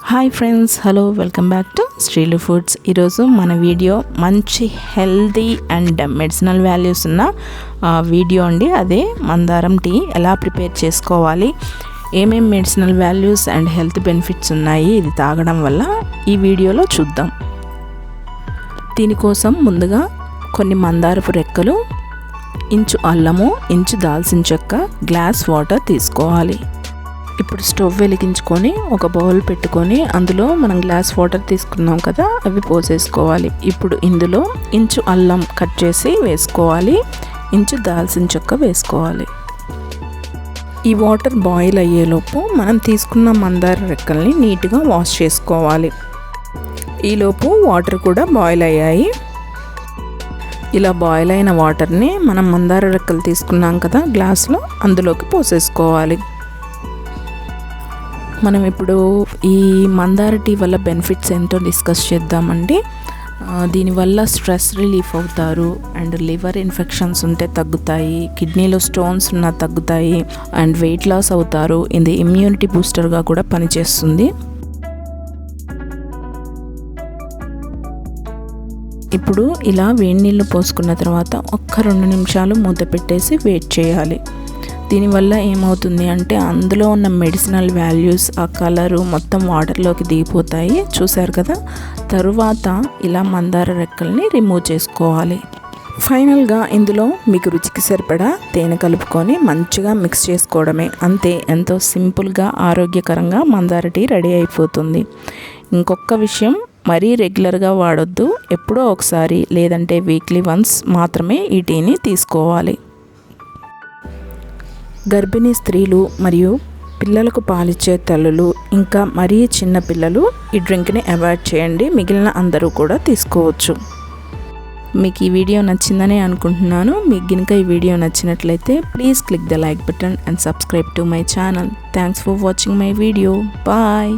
Hi friends, hello, welcome back to Sreelu foods. ఈరోజు మన video మంచి హెల్తీ అండ్ మెడిసినల్ వాల్యూస్ ఉన్న వీడియో అండి. అదే మందారం టీ ఎలా ప్రిపేర్ చేసుకోవాలి, ఏమేం medicinal values and health benefits ఉన్నాయి ఇది తాగడం వల్ల, ఈ వీడియోలో చూద్దాం. దీనికోసం ముందుగా కొన్ని మందారపు రెక్కలు, ఇంచు అల్లము, ఇంచు దాల్చిన చెక్క, గ్లాస్ వాటర్ తీసుకోవాలి. ఇప్పుడు స్టవ్ వెలిగించుకొని ఒక బౌల్ పెట్టుకొని అందులో మనం గ్లాస్ వాటర్ తీసుకున్నాం కదా, అవి పోసేసుకోవాలి. ఇప్పుడు ఇందులో ఇంచు అల్లం కట్ చేసి వేసుకోవాలి, ఇంచు దాల్చిన చెక్క వేసుకోవాలి. ఈ వాటర్ బాయిల్ అయ్యేలోపు మనం తీసుకున్న మందార రెక్కల్ని నీట్గా వాష్ చేసుకోవాలి. ఈలోపు వాటర్ కూడా బాయిల్ అయ్యాయి. ఇలా బాయిల్ అయిన వాటర్ని మనం మందార రెక్కలు తీసుకున్నాం కదా గ్లాస్లో, అందులోకి పోసేసుకోవాలి. మనం ఇప్పుడు ఈ మందార టీ వల్ల బెనిఫిట్స్ ఏంటో డిస్కస్ చేద్దామండి. దీనివల్ల స్ట్రెస్ రిలీఫ్ అవుతారు, అండ్ లివర్ ఇన్ఫెక్షన్స్ ఉంటే తగ్గుతాయి, కిడ్నీలో స్టోన్స్ ఉన్నా తగ్గుతాయి, అండ్ వెయిట్ లాస్ అవుతారు. ఇది ఇమ్యూనిటీ బూస్టర్గా కూడా పనిచేస్తుంది. ఇప్పుడు ఇలా వేడి నీళ్ళు పోసుకున్న తర్వాత ఒక్క 2 నిమిషాలు మూత పెట్టేసి వెయిట్ చేయాలి. దీనివల్ల ఏమవుతుంది అంటే అందులో ఉన్న మెడిసినల్ వాల్యూస్, ఆ కలరు మొత్తం వాటర్లోకి దిగిపోతాయి. చూసారు కదా. తరువాత ఇలా మందార రెక్కల్ని రిమూవ్ చేసుకోవాలి. ఫైనల్గా ఇందులో మీకు రుచికి సరిపడా తేనె కలుపుకొని మంచిగా మిక్స్ చేసుకోవడమే. అంతే, ఎంతో సింపుల్గా ఆరోగ్యకరంగా మందార టీ రెడీ అయిపోతుంది. ఇంకొక విషయం, మరీ రెగ్యులర్గా వాడొద్దు. ఎప్పుడో ఒకసారి లేదంటే వీక్లీ వన్స్ మాత్రమే ఈ టీని తీసుకోవాలి. గర్భిణీ స్త్రీలు మరియు పిల్లలకు పాలిచ్చే తల్లులు, ఇంకా మరీ చిన్న పిల్లలు ఈ డ్రింక్ని అవాయిడ్ చేయండి. మిగిలిన అందరూ కూడా తీసుకోవచ్చు. మీకు ఈ వీడియో నచ్చిందని అనుకుంటున్నాను. మీకు కనుక ఈ వీడియో నచ్చినట్లయితే please click the like button and subscribe to my channel. Thanks for watching my video. Bye.